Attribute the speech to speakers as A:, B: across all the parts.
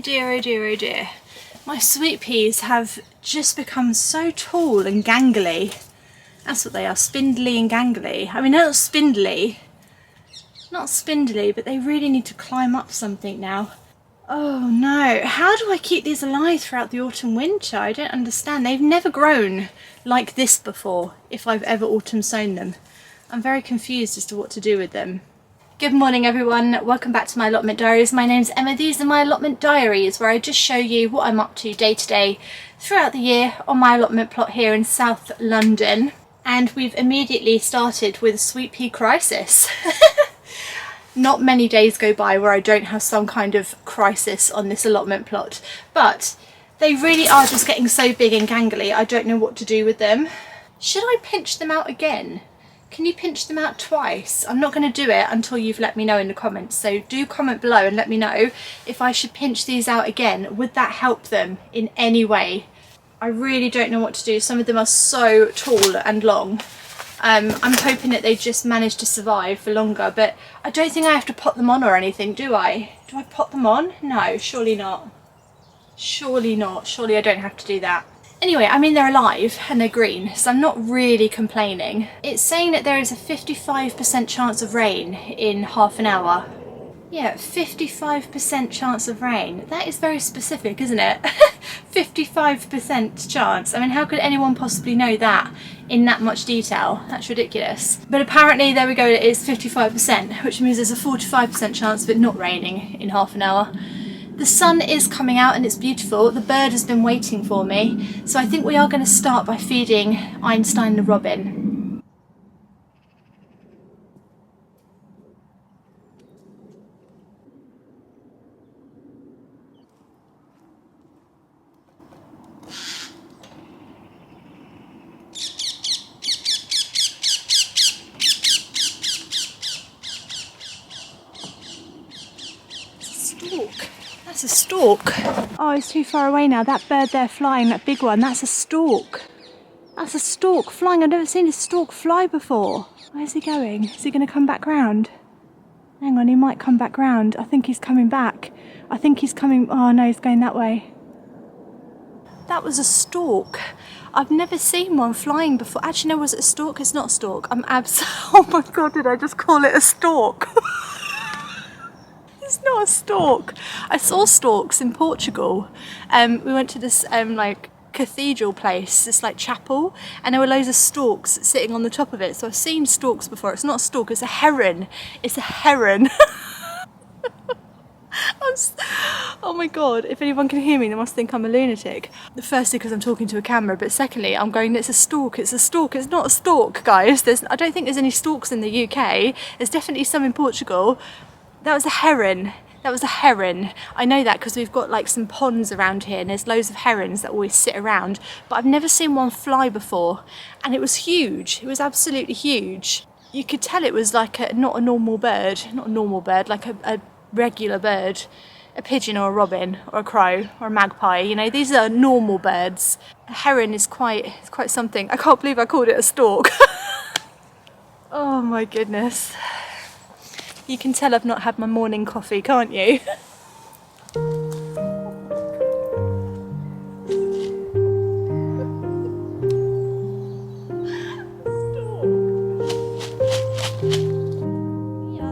A: dear, oh dear, oh dear. My sweet peas have just become so tall and gangly. That's what they are, spindly and gangly. I mean, not spindly, but they really need to climb up something now. Oh no, how do I keep these alive throughout the autumn winter? I don't understand. They've never grown like this before, if I've ever autumn sown them. I'm very confused as to what to do with them. Good morning everyone, welcome back to my allotment diaries. My name's Emma, these are my allotment diaries where I just show you what I'm up to day to day throughout the year on my allotment plot here in South London. And we've immediately started with a sweet pea crisis. Not many days go by where I don't have some kind of crisis on this allotment plot, but they really are just getting so big and gangly I don't know what to do with them. Should I pinch them out again? Can you pinch them out twice? I'm not going to do it until you've let me know in the comments, so do comment below and let me know if I should pinch these out again. Would that help them in any way? I really don't know what to do. Some of them are so tall and long. I'm hoping that they just manage to survive for longer, but I don't think I have to pot them on or anything, do I? Do I pot them on? No, surely not. Surely not. Surely I don't have to do that. Anyway, I mean, they're alive and they're green, so I'm not really complaining. It's saying that there is a 55% chance of rain in half an hour. Yeah, 55% chance of rain. That is very specific, isn't it? 55% chance. I mean, how could anyone possibly know that in that much detail? That's ridiculous. But apparently, there we go, it is 55%, which means there's a 45% chance of it not raining in half an hour. The sun is coming out and it's beautiful. The bird has been waiting for me. So I think we are going to start by feeding Einstein the robin. That's a stork. Oh, it's too far away now. That bird there flying, that big one, that's a stork. That's a stork flying. I've never seen a stork fly before. Where's he going? Is he going to come back round? Hang on, he might come back round. I think he's coming back. I think he's coming... Oh no, he's going that way. That was a stork. I've never seen one flying before. Actually, no, was it a stork? It's not a stork. Oh my god, did I just call it a stork? It's not a stork. I saw storks in Portugal. We went to this like cathedral place, this like chapel, and there were loads of storks sitting on the top of it. So I've seen storks before. It's not a stork, it's a heron. It's a heron. Oh my god, if anyone can hear me, they must think I'm a lunatic. Firstly, because I'm talking to a camera, but secondly, I'm going, it's a stork, it's a stork. It's not a stork, guys. I don't think there's any storks in the UK. There's definitely some in Portugal. That was a heron. That was a heron. I know that because we've got like some ponds around here and there's loads of herons that always sit around, but I've never seen one fly before, and it was huge. It was absolutely huge. You could tell it was like not a normal bird, like a regular bird, a pigeon or a robin or a crow or a magpie. You know, these are normal birds. A heron is quite something. I can't believe I called it a stork. Oh my goodness. You can tell I've not had my morning coffee, can't you? Yeah,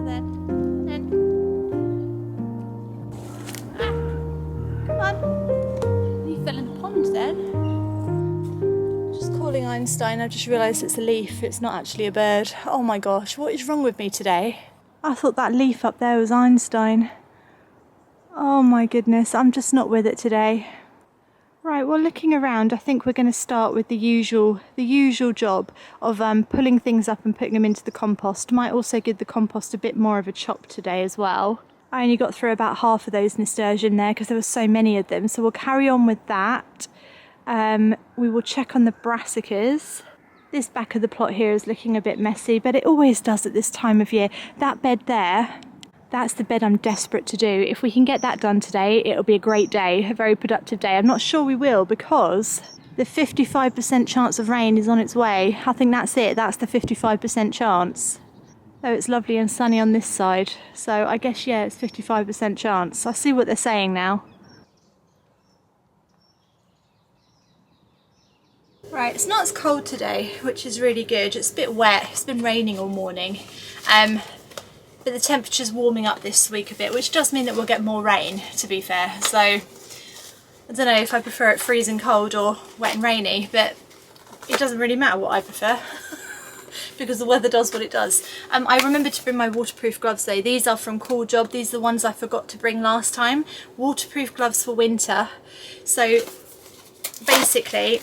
A: then. Come on. You fell in the pond then. Just calling Einstein, I just realised it's a leaf, it's not actually a bird. Oh my gosh, what is wrong with me today? I thought that leaf up there was Einstein. Oh my goodness, I'm just not with it today. Right, well, looking around, I think we're going to start with the usual job of pulling things up and putting them into the compost. Might also give the compost a bit more of a chop today as well. I only got through about half of those nasturtium there because there were so many of them, so we'll carry on with that. We will check on the brassicas. This back of the plot here is looking a bit messy, but it always does at this time of year. That bed there, that's the bed I'm desperate to do. If we can get that done today, it'll be a great day, a very productive day. I'm not sure we will because the 55% chance of rain is on its way. I think that's it, that's the 55% chance. Though it's lovely and sunny on this side. So I guess, yeah, it's 55% chance. I see what they're saying now. Right, it's not as cold today, which is really good. It's a bit wet, it's been raining all morning. But the temperature's warming up this week a bit, which does mean that we'll get more rain, to be fair. So, I don't know if I prefer it freezing cold or wet and rainy, but it doesn't really matter what I prefer. Because the weather does what it does. I remember to bring my waterproof gloves though. These are from COOLJOB. These are the ones I forgot to bring last time. Waterproof gloves for winter. So basically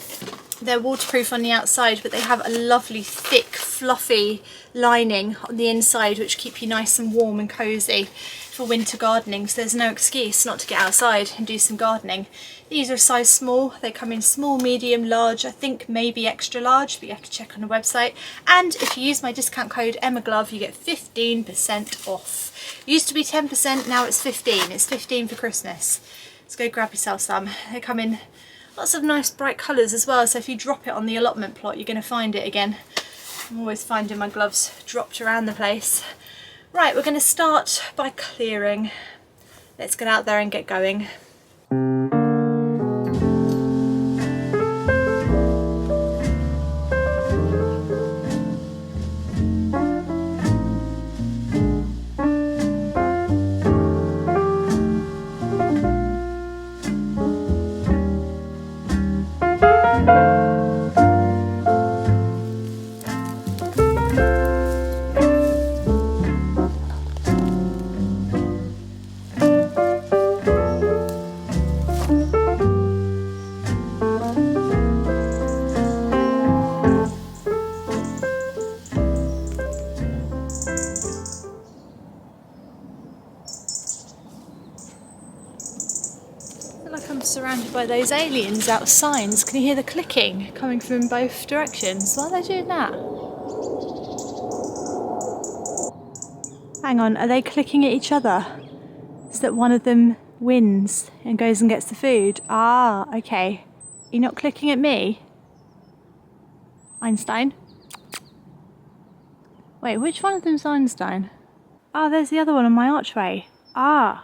A: they're waterproof on the outside, but they have a lovely thick fluffy lining on the inside which keep you nice and warm and cozy for winter gardening, so there's no excuse not to get outside and do some gardening. These are size small. They come in small, medium, large, I think maybe extra large, but you have to check on the website. And if you use my discount code EMMAGLOVE, you get 15% off. It used to be 10%, now it's 15. It's 15 for Christmas. So go grab yourself some. They come in lots of nice bright colours as well, so if you drop it on the allotment plot, you're going to find it again. I'm always finding my gloves dropped around the place. Right, we're going to start by clearing. Let's get out there and get going. Surrounded by those aliens out signs. Can you hear the clicking coming from both directions? Why are they doing that? Hang on, are they clicking at each other? So that one of them wins and goes and gets the food? Ah, okay. You're not clicking at me? Einstein? Wait, which one of them's Einstein? Ah, there's the other one on my archway. Ah.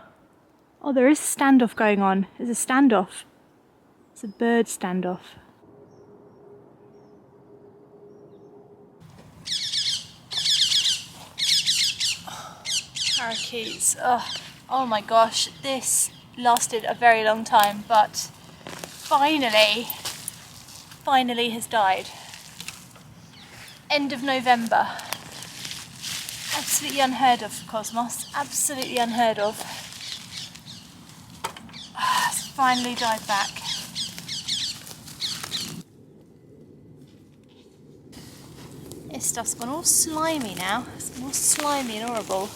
A: Oh, there is a standoff going on. There's a standoff. It's a bird standoff. Parakeets. Oh my gosh, this lasted a very long time, but finally has died. End of November. Absolutely unheard of for Cosmos. Absolutely unheard of. Finally died back. This stuff's gone all slimy now. It's gone all slimy and horrible.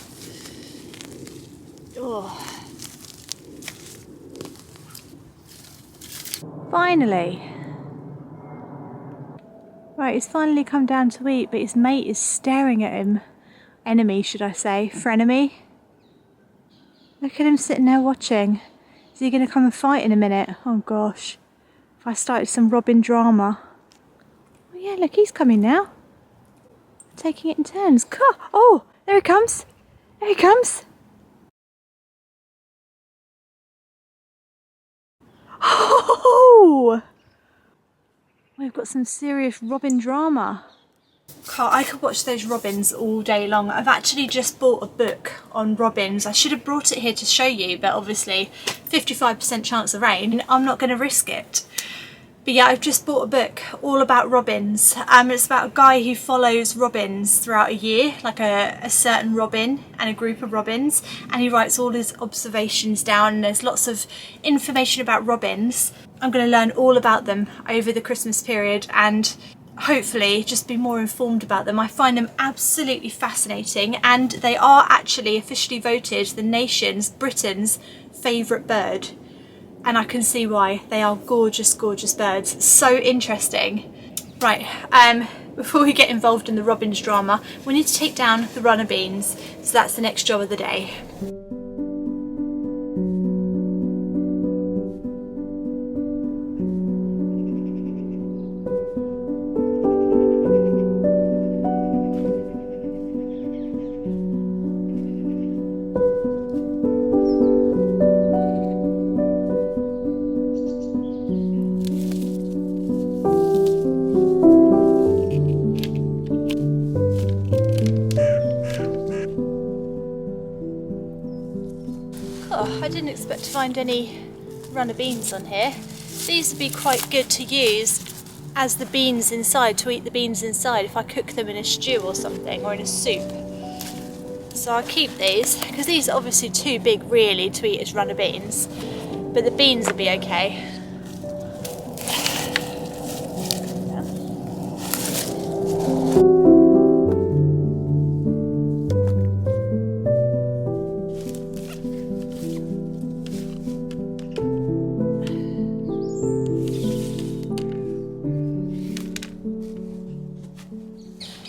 A: Ugh. Finally. Right, he's finally come down to eat, but his mate is staring at him. Enemy, should I say. Frenemy. Look at him sitting there watching. Is he going to come and fight in a minute? Oh gosh. If I started some Robin drama. Oh yeah, look, he's coming now. Taking it in turns. Oh, there he comes. There he comes. Oh! We've got some serious Robin drama. I could watch those robins all day long. I've actually just bought a book on robins. I should have brought it here to show you, but obviously 55% chance of rain. I'm not going to risk it. But yeah, I've just bought a book all about robins. It's about a guy who follows robins throughout a year, like a certain robin and a group of robins, and he writes all his observations down, and there's lots of information about robins. I'm going to learn all about them over the Christmas period and hopefully just be more informed about them. I find them absolutely fascinating, and they are actually officially voted the nation's, Britain's favourite bird. And I can see why. They are gorgeous, gorgeous birds. So interesting. Right, before we get involved in the robins drama, we need to take down the runner beans. So that's the next job of the day. effort to find any runner beans on here. These would be quite good to use as the beans inside, to eat the beans inside if I cook them in a stew or something, or in a soup. So I'll keep these, because these are obviously too big really to eat as runner beans, but the beans will be okay.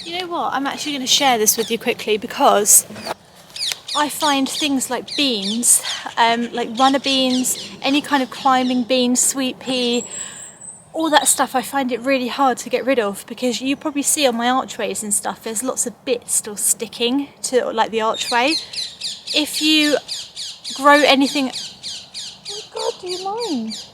A: You know what, I'm actually going to share this with you quickly, because I find things like beans, like runner beans, any kind of climbing beans, sweet pea, all that stuff, I find it really hard to get rid of, because you probably see on my archways and stuff, there's lots of bits still sticking to like the archway. If you grow anything... Oh my god, do you mind?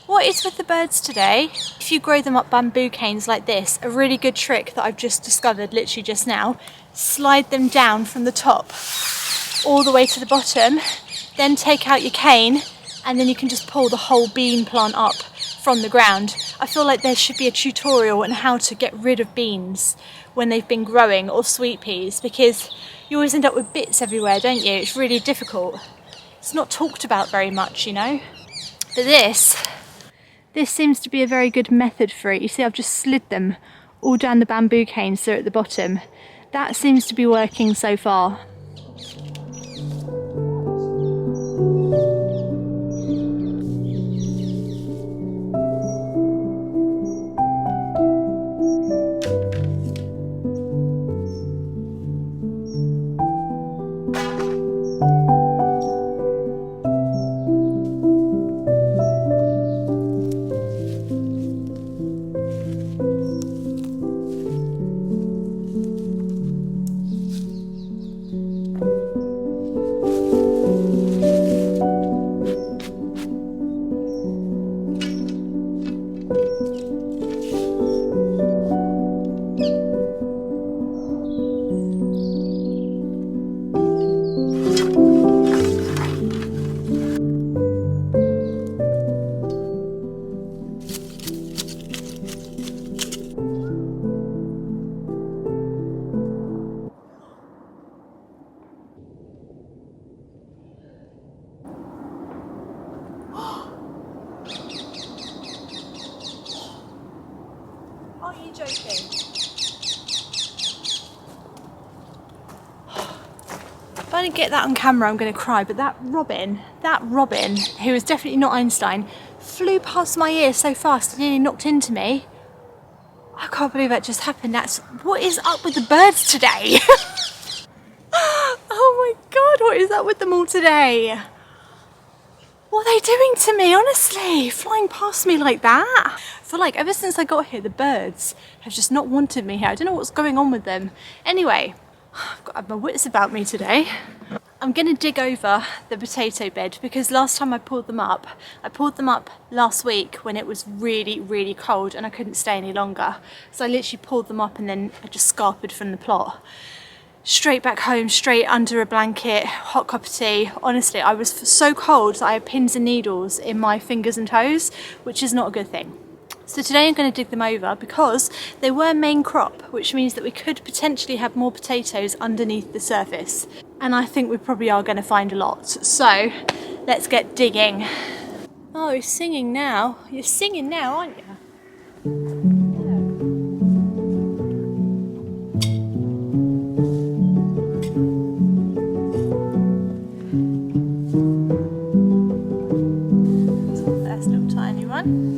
A: What is with the birds today? If you grow them up bamboo canes like this, a really good trick that I've just discovered literally just now, slide them down from the top all the way to the bottom, then take out your cane, and then you can just pull the whole bean plant up from the ground. I feel like there should be a tutorial on how to get rid of beans when they've been growing, or sweet peas, because you always end up with bits everywhere, don't you? It's really difficult. It's not talked about very much, you know. But this seems to be a very good method for it. You see, I've just slid them all down the bamboo canes so at the bottom. That seems to be working so far. Are you joking? If I didn't get that on camera, I'm going to cry, but that robin, who is definitely not Einstein, flew past my ear so fast and nearly knocked into me. I can't believe that just happened. What is up with the birds today? Oh my god, what is up with them all today? What are they doing to me, honestly? Flying past me like that? I feel like ever since I got here, the birds have just not wanted me here. I don't know what's going on with them. Anyway, I've got to have my wits about me today. I'm going to dig over the potato bed, because last time I pulled them up last week when it was really, really cold and I couldn't stay any longer. So I literally pulled them up and then I just scarpered from the plot. Straight back home, straight under a blanket, hot cup of tea. Honestly, I was so cold that I had pins and needles in my fingers and toes, which is not a good thing. So today I'm going to dig them over because they were main crop, which means that we could potentially have more potatoes underneath the surface. And I think we probably are going to find a lot. So let's get digging. Oh, you're singing now. You're singing now, aren't you? First little tiny one.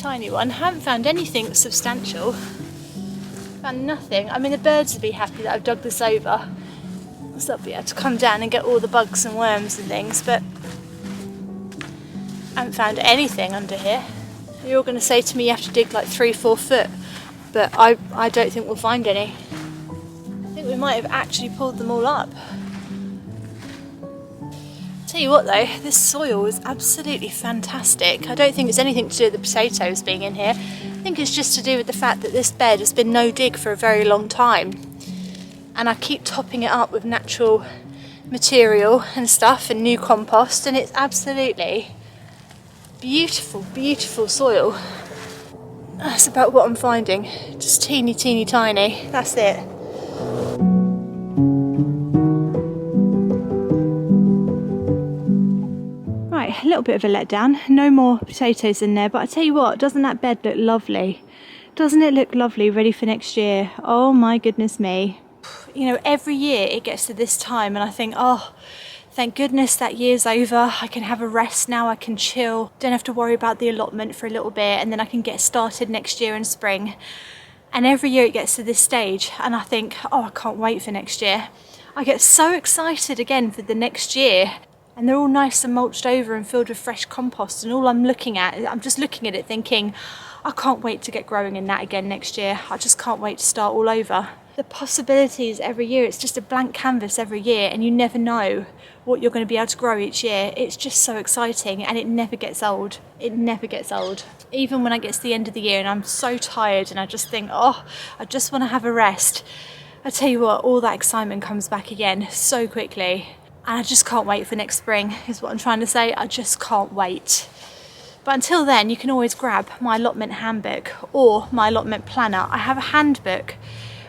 A: Tiny one. I haven't found anything substantial. Found nothing. I mean, the birds would be happy that I've dug this over, so they'll be able to come down and get all the bugs and worms and things, but I haven't found anything under here. You're all going to say to me you have to dig like 3-4 foot but I don't think we'll find any. I think we might have actually pulled them all up. Tell you what though, this soil is absolutely fantastic. I don't think it's anything to do with the potatoes being in here. I think it's just to do with the fact that this bed has been no dig for a very long time. And I keep topping it up with natural material and stuff and new compost, and it's absolutely beautiful, beautiful soil. That's about what I'm finding. Just teeny tiny. That's it. Right, a little bit of a letdown. No more potatoes in there, but I tell you what, doesn't that bed look lovely? Doesn't it look lovely, ready for next year? Oh my goodness me. You know, every year it gets to this time and I think, oh, thank goodness that year's over. I can have a rest now, I can chill. Don't have to worry about the allotment for a little bit, and then I can get started next year in spring. And every year it gets to this stage and I think, oh, I can't wait for next year. I get so excited again for the next year. And they're all nice and mulched over and filled with fresh compost, and all I'm just looking at it thinking, I can't wait to get growing in that again next year. I just can't wait to start all over. The possibilities every year, it's just a blank canvas every year, and you never know what you're going to be able to grow each year. It's just so exciting, and it never gets old. It never gets old. Even when I get to the end of the year and I'm so tired and I just think, oh, I just want to have a rest. I tell you what, all that excitement comes back again so quickly. And I just can't wait for next spring, is what I'm trying to say. I just can't wait. But until then, you can always grab my allotment handbook or my allotment planner. I have a handbook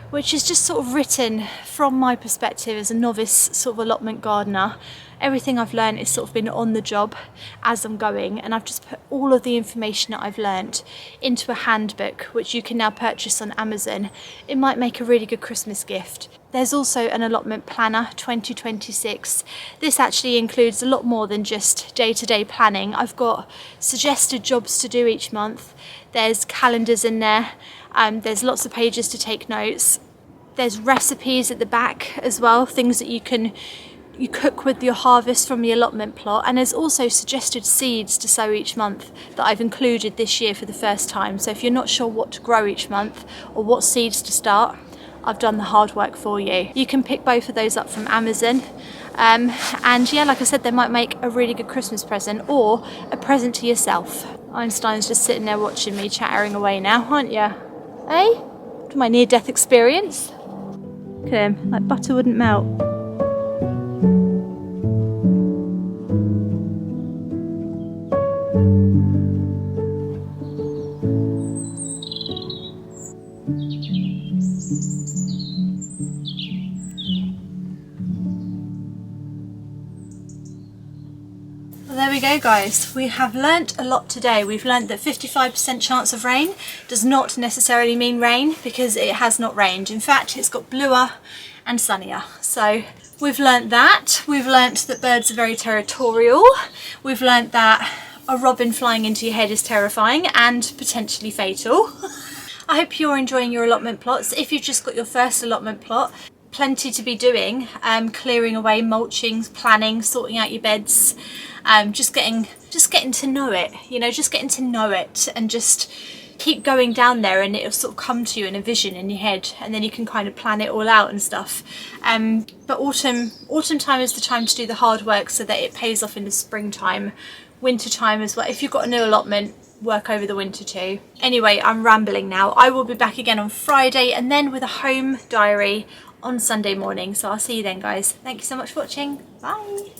A: which is just sort of written from my perspective as a novice sort of allotment gardener. Everything I've learned is sort of been on the job as I'm going, and I've just put all of the information that I've learnt into a handbook which you can now purchase on Amazon. It might make a really good Christmas gift. There's also an allotment planner 2026. This actually includes a lot more than just day-to-day planning. I've got suggested jobs to do each month. There's calendars in there. There's lots of pages to take notes. There's recipes at the back as well, things that you cook with your harvest from the allotment plot, and there's also suggested seeds to sow each month that I've included this year for the first time. So if you're not sure what to grow each month or what seeds to start, I've done the hard work for you. You can pick both of those up from Amazon. And yeah, like I said, they might make a really good Christmas present or a present to yourself. Einstein's just sitting there watching me chattering away now, aren't you? Eh? To my near-death experience. Look at him, like butter wouldn't melt. Well, there we go guys, we have learnt a lot today. We've learnt that 55% chance of rain does not necessarily mean rain, because it has not rained. In fact, it's got bluer and sunnier. So we've learnt that. We've learnt that birds are very territorial. We've learnt that a robin flying into your head is terrifying and potentially fatal. I hope you're enjoying your allotment plots. If you've just got your first allotment plot, plenty to be doing, clearing away, mulching, planning, sorting out your beds, just getting to know it, you know, just getting to know it, and just keep going down there and it'll sort of come to you in a vision in your head, and then you can kind of plan it all out and stuff. But autumn time is the time to do the hard work so that it pays off in the springtime, winter time as well. If you've got a new allotment, work over the winter too. Anyway, I'm rambling now. I will be back again on Friday and then with a home diary on Sunday morning. So I'll see you then guys. Thank you so much for watching. Bye.